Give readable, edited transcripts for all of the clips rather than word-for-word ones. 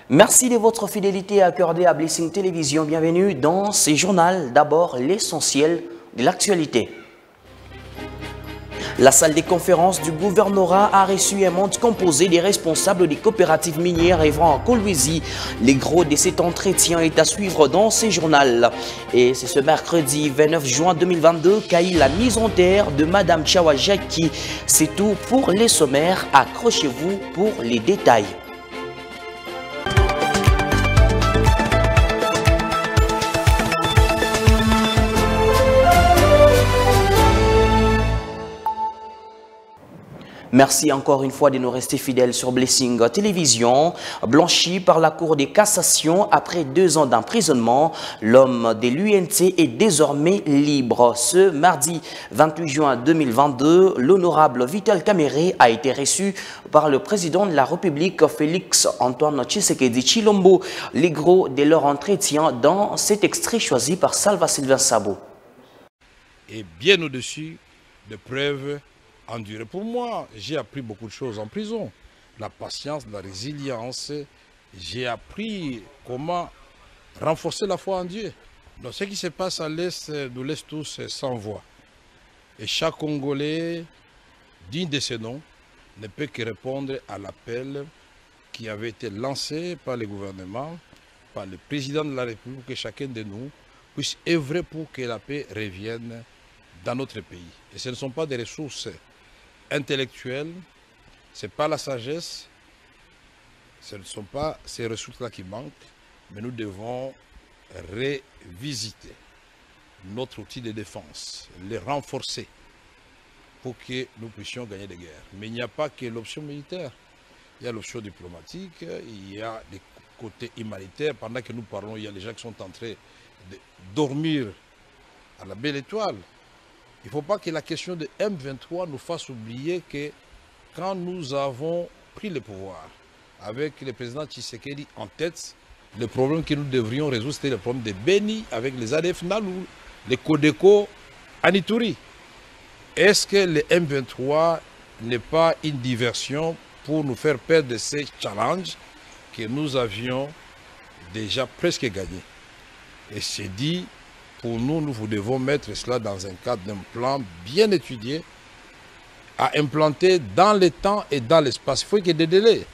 Merci de votre fidélité accordée à Blessing Télévision. Bienvenue dans ce journal. D'abord, l'essentiel de l'actualité. La salle des conférences du gouvernorat a reçu un monde composé des responsables des coopératives minières œuvrant en Kolwezi. Les gros de cet entretien est à suivre dans ce journal. Et c'est ce mercredi 29 juin 2022 qu'a eu la mise en terre de Madame Chawa Jackie. C'est tout pour les sommaires. Accrochez-vous pour les détails. Merci encore une fois de nous rester fidèles sur Blessing Télévision. Blanchi par la Cour de cassation après 2 ans d'emprisonnement, l'homme de l'UNC est désormais libre. Ce mardi 28 juin 2022, l'honorable Vital Kamerhe a été reçu par le président de la République, Félix Antoine Tshisekedi Tshilombo. Les gros de leur entretien dans cet extrait choisi par Salva Sylvain Sabo. Et bien au-dessus de preuves enduré. Pour moi, j'ai appris beaucoup de choses en prison. La patience, la résilience. J'ai appris comment renforcer la foi en Dieu. Donc, ce qui se passe à l'Est nous laisse tous sans voix. Et chaque Congolais, digne de ce nom, ne peut que répondre à l'appel qui avait été lancé par le gouvernement, par le président de la République, pour que chacun de nous puisse œuvrer pour que la paix revienne dans notre pays. Et ce ne sont pas des ressources intellectuelles, ce n'est pas la sagesse, ce ne sont pas ces ressources-là qui manquent, mais nous devons revisiter notre outil de défense, les renforcer pour que nous puissions gagner des guerres. Mais il n'y a pas que l'option militaire, il y a l'option diplomatique, il y a des côtés humanitaires. Pendant que nous parlons, il y a les gens qui sont en train de dormir à la belle étoile. Il ne faut pas que la question de M23 nous fasse oublier que quand nous avons pris le pouvoir, avec le président Tshisekedi en tête, le problème que nous devrions résoudre, c'était le problème de Beni avec les ADF Nalou, les Kodeko Anituri. Est-ce que le M23 n'est pas une diversion pour nous faire perdre ces challenges que nous avions déjà presque gagnés? Et c'est dit, pour nous, nous devons mettre cela dans un cadre d'un plan bien étudié, à implanter dans le temps et dans l'espace. Il faut qu'il y ait des délais.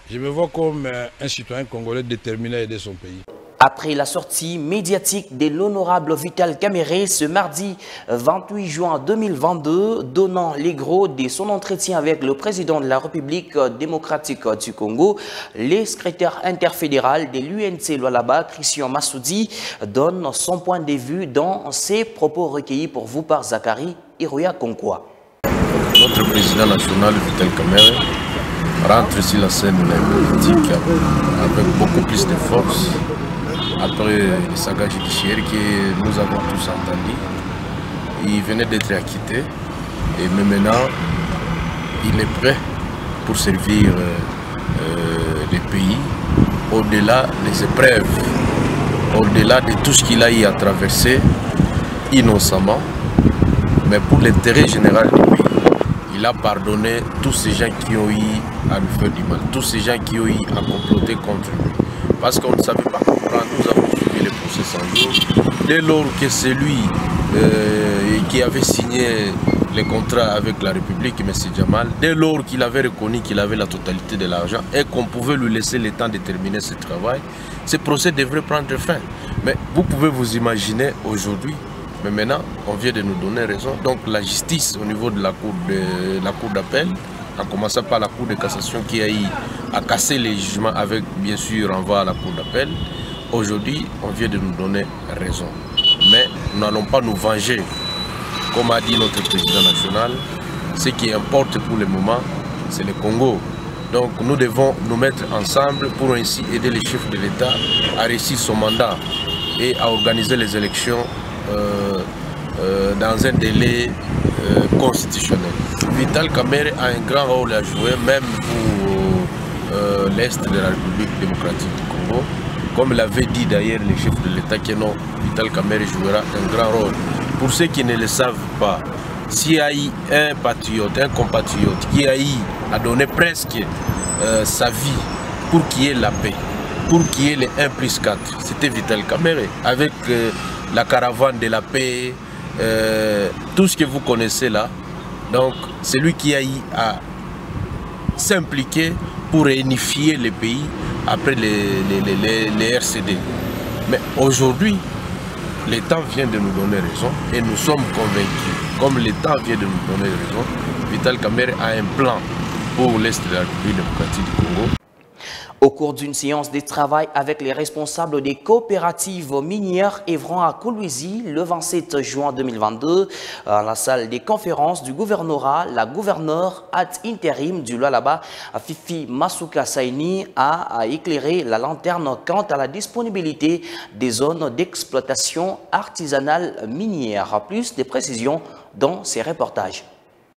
Je me vois comme un citoyen congolais déterminé à aider son pays. Après la sortie médiatique de l'honorable Vital Kamerhe ce mardi 28 juin 2022, donnant les gros de son entretien avec le président de la République démocratique du Congo, le secrétaire interfédéral de l'UNC Lualaba, Christian Massoudi, donne son point de vue dans ses propos recueillis pour vous par Zachary Iroya Konkwa. Notre président national Vital Kamerhe rentre sur la scène politique avec beaucoup plus de force. Après les sagas judiciaires que nous avons tous entendus, il venait d'être acquitté et maintenant il est prêt pour servir le pays au-delà des épreuves, au-delà de tout ce qu'il a eu à traverser innocemment, mais pour l'intérêt général du pays. Il a pardonné tous ces gens qui ont eu à lui faire du mal, tous ces gens qui ont eu à comploter contre lui. Parce qu'on ne savait pas comprendre, nous avons suivi les procès 100 jours. Dès lors que c'est lui qui avait signé les contrats avec la République, M. Djamal, dès lors qu'il avait reconnu qu'il avait la totalité de l'argent et qu'on pouvait lui laisser le temps de terminer ce travail, ce procès devrait prendre fin. Mais vous pouvez vous imaginer aujourd'hui, mais maintenant on vient de nous donner raison. Donc la justice au niveau de la cour d'appel, en commençant par la Cour de cassation qui a eu à casser les jugements avec bien sûr renvoi à la Cour d'appel. Aujourd'hui, on vient de nous donner raison. Mais nous n'allons pas nous venger. Comme a dit notre président national, ce qui importe pour le moment, c'est le Congo. Donc nous devons nous mettre ensemble pour ainsi aider les chefs de l'État à réussir son mandat et à organiser les élections dans un délai constitutionnel. Vital Kamerhe a un grand rôle à jouer, même pour l'Est de la République démocratique du Congo. Comme l'avait dit d'ailleurs le chef de l'État, que non, Vital Kamerhe jouera un grand rôle. Pour ceux qui ne le savent pas, s'il y a eu un patriote, un compatriote qui a eu à donner presque sa vie pour qu'il y ait la paix, pour qu'il y ait les 1+4. C'était Vital Kamerhe. Avec la caravane de la paix, tout ce que vous connaissez là. Donc c'est lui qui a eu à s'impliquer pour réunifier les pays après les RCD. Mais aujourd'hui, le temps vient de nous donner raison et nous sommes convaincus. Comme le temps vient de nous donner raison, Vital Kamerhe a un plan pour l'Est de la République démocratique du Congo. Au cours d'une séance de travail avec les responsables des coopératives minières œuvrant à Kolwezi le 27 juin 2022, à la salle des conférences du gouvernorat, la gouverneure ad intérim du Lualaba, Fifi Masuka Saini, a éclairé la lanterne quant à la disponibilité des zones d'exploitation artisanale minière. Plus de précisions dans ces reportages.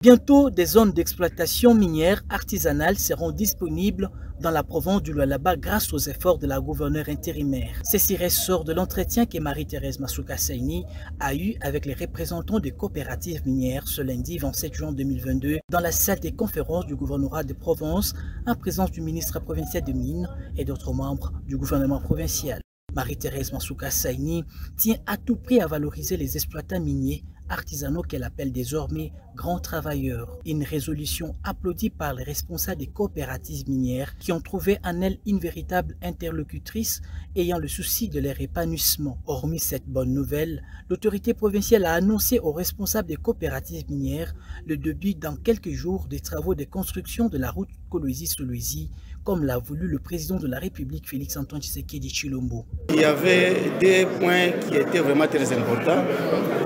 Bientôt, des zones d'exploitation minière artisanale seront disponibles dans la province du Lualaba grâce aux efforts de la gouverneure intérimaire. Ceci ressort de l'entretien que Marie-Thérèse Masuka Saini a eu avec les représentants des coopératives minières ce lundi 27 juin 2022 dans la salle des conférences du gouvernorat de Provence en présence du ministre provincial des Mines et d'autres membres du gouvernement provincial. Marie-Thérèse Masuka Saini tient à tout prix à valoriser les exploitants miniers artisanaux qu'elle appelle désormais grands travailleurs. Une résolution applaudie par les responsables des coopératives minières qui ont trouvé en elle une véritable interlocutrice ayant le souci de leur épanouissement. Hormis cette bonne nouvelle, l'autorité provinciale a annoncé aux responsables des coopératives minières le début dans quelques jours des travaux de construction de la route Kolwezi-Solwezi, comme l'a voulu le président de la République, Félix-Antoine Tshisekedi Tshilombo. Il y avait des points qui étaient vraiment très importants.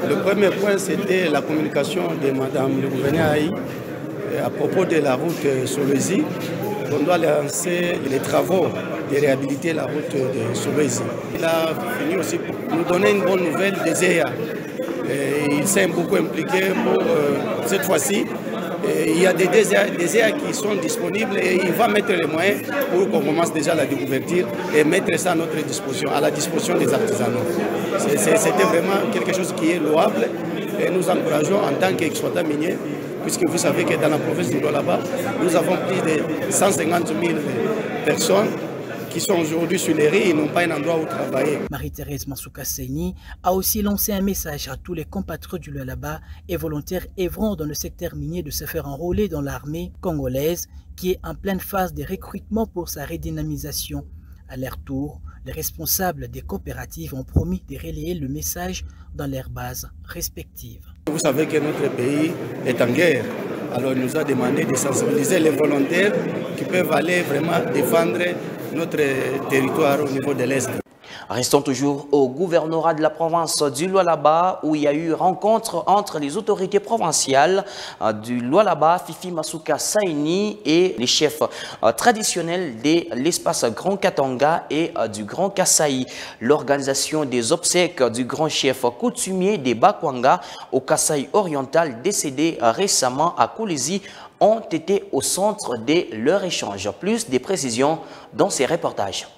Le premier point, c'était la communication de Mme le gouverneur Aïe à propos de la route Solwezi. On doit lancer les travaux de réhabiliter la route de Solwezi. Il a fini aussi pour nous donner une bonne nouvelle des EA. Il s'est beaucoup impliqué pour cette fois-ci. Il y a des EA qui sont disponibles et il va mettre les moyens pour qu'on commence déjà la découverture et mettre ça à notre disposition, à la disposition des artisanaux. C'était vraiment quelque chose qui est louable et nous encourageons en tant qu'exploitants miniers, puisque vous savez que dans la province du Lualaba, nous avons plus de 150 000 personnes qui sont aujourd'hui sur les riz et n'ont pas un endroit où travailler. Marie-Thérèse Masuka Saini a aussi lancé un message à tous les compatriotes du Lualaba et volontaires œuvrant dans le secteur minier de se faire enrôler dans l'armée congolaise qui est en pleine phase de recrutement pour sa redynamisation. À leur tour, les responsables des coopératives ont promis de relayer le message dans leurs bases respectives. Vous savez que notre pays est en guerre. Alors il nous a demandé de sensibiliser les volontaires qui peuvent aller vraiment défendre notre territoire au niveau de l'Est. Restons toujours au gouvernorat de la province du Lualaba où il y a eu rencontre entre les autorités provinciales du Lualaba, Fifi Masuka Saini et les chefs traditionnels de l'espace Grand Katanga et du Grand Kasaï. L'organisation des obsèques du grand chef coutumier des Bakwanga au Kasaï oriental décédé récemment à Kolwezi ont été au centre de leur échange. Plus de précisions dans ces reportages.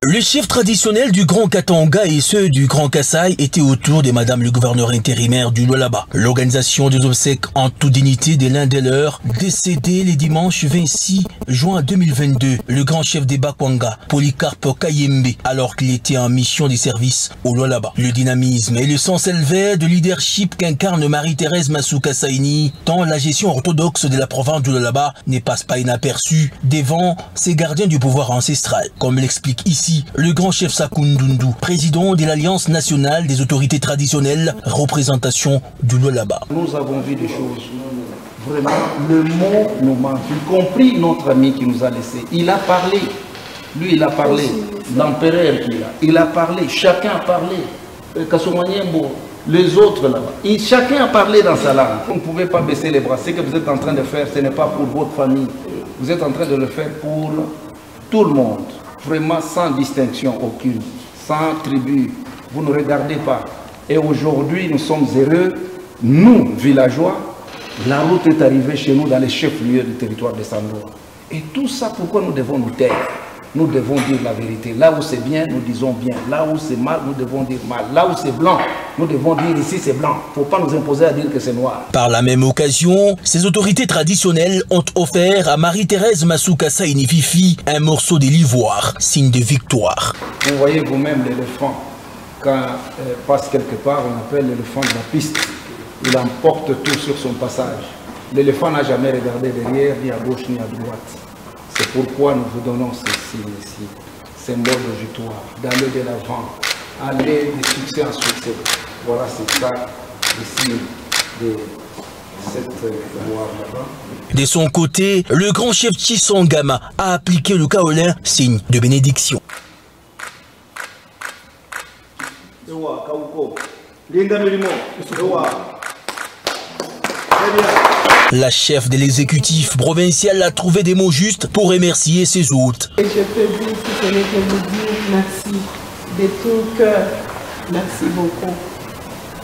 Les chefs traditionnels du Grand Katanga et ceux du Grand Kasaï étaient autour de Madame le gouverneur intérimaire du Lualaba. L'organisation des obsèques en toute dignité de l'un des leurs, décédé le dimanche 26 juin 2022, le grand chef des Bakwanga, Polycarpe Kayembe, alors qu'il était en mission de service au Lualaba. Le dynamisme et le sens élevé de leadership qu'incarne Marie-Thérèse Masuka Saini, tant la gestion orthodoxe de la province du Lualaba ne passe pas inaperçue devant ces gardiens du pouvoir ancestral, comme l'explique ici le grand chef Sakundundu, président de l'Alliance nationale des autorités traditionnelles, représentation du Lualaba. Nous avons vu des choses, vraiment, le mot nous manque, y compris notre ami qui nous a laissés. Il a parlé, lui il a parlé, l'empereur il a parlé, chacun a parlé, Kasumanyembo, les autres là-bas. Chacun a parlé dans sa langue. Vous ne pouvez pas baisser les bras. Ce que vous êtes en train de faire, ce n'est pas pour votre famille. Vous êtes en train de le faire pour tout le monde. Vraiment sans distinction aucune, sans tribu, vous ne regardez pas. Et aujourd'hui, nous sommes heureux, nous, villageois, la route est arrivée chez nous dans les chefs-lieux du territoire de Sandoa. Et tout ça, pourquoi nous devons nous taire? nous devons dire la vérité. Là où c'est bien, nous disons bien. Là où c'est mal, nous devons dire mal. Là où c'est blanc, nous devons dire ici c'est blanc. Il ne faut pas nous imposer à dire que c'est noir. Par la même occasion, ces autorités traditionnelles ont offert à Marie-Thérèse Massou Kassaï Nififi un morceau de l'ivoire, signe de victoire. Vous voyez vous-même l'éléphant. Quand passe quelque part, on appelle l'éléphant de la piste. Il emporte tout sur son passage. L'éléphant n'a jamais regardé derrière, ni à gauche, ni à droite. C'est pourquoi nous vous donnons ce signe ici, symbole de victoire, d'aller de l'avant, aller de succès en succès. Voilà, c'est ça le signe de cette gloire là-bas. De son côté, le grand chef Tshisongama a appliqué le kaolin, signe de bénédiction. La chef de l'exécutif provincial a trouvé des mots justes pour remercier ses hôtes. Et je peux dire, si ce n'est que vous dire merci de tout cœur. Merci beaucoup.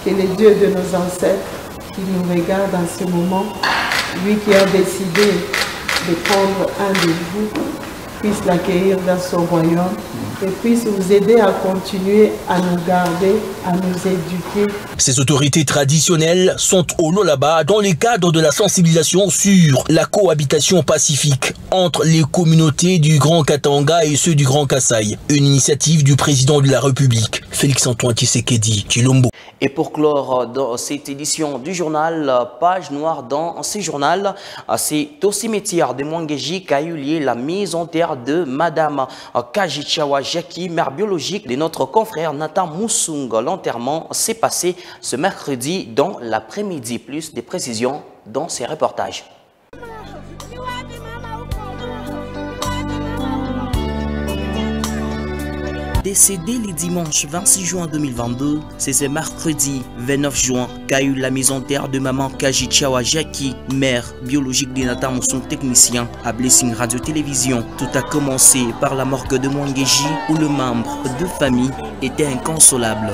Que le Dieu de nos ancêtres qui nous regarde en ce moment, lui qui a décidé de prendre un de vous, puisse l'accueillir dans son royaume et puisse vous aider à continuer à nous garder, à nous éduquer. Ces autorités traditionnelles sont au Lualaba dans le cadre de la sensibilisation sur la cohabitation pacifique entre les communautés du Grand Katanga et ceux du Grand Kasaï. Une initiative du président de la République, Félix-Antoine Tshisekedi Tshilombo. Et pour clore dans cette édition du journal, page noire dans ce journal, c'est au cimetière de Mwangeji qu'a eu lieu la mise en terre de Madame Kajichawa Jackie, mère biologique de notre confrère Nathan Moussung. L'enterrement s'est passé ce mercredi dans l'après-midi. Plus de précisions dans ces reportages. Décédé le dimanche 26 juin 2022, c'est ce mercredi 29 juin qu'a eu la mise en terre de maman Kajichawa Jackie, mère biologique de Nathan Moussung, technicien à Blessing Radio-Télévision. Tout a commencé par la morgue de Mwangeji où le membre de famille était inconsolable.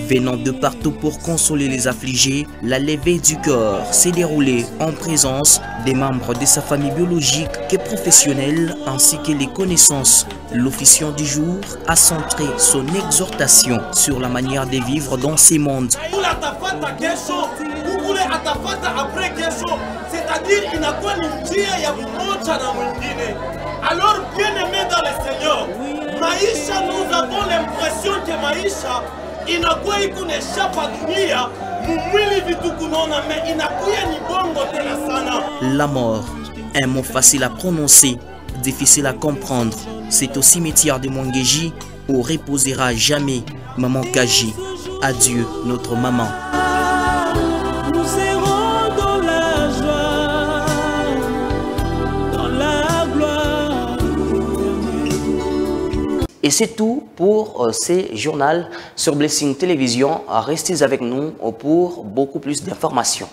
Venant de partout pour consoler les affligés, la levée du corps s'est déroulée en présence des membres de sa famille biologique et professionnelle ainsi que les connaissances. L'officiant du jour a centré son exhortation sur la manière de vivre dans ces mondes. Alors, bien-aimés dans le Seigneur, Maïcha, nous avons l'impression que Maïcha inakuwa iko neshapa dunia mumwili vitu kunona mais inakuya ni bongo tena sana. La mort, un mot facile à prononcer, difficile à comprendre. C'est au cimetière de Mwangeji où reposera jamais Maman Kaji. Adieu notre maman. Nous serons dans la joie, dans la gloire. Et c'est tout pour ces journaux sur Blessing Télévision. Restez avec nous pour beaucoup plus d'informations.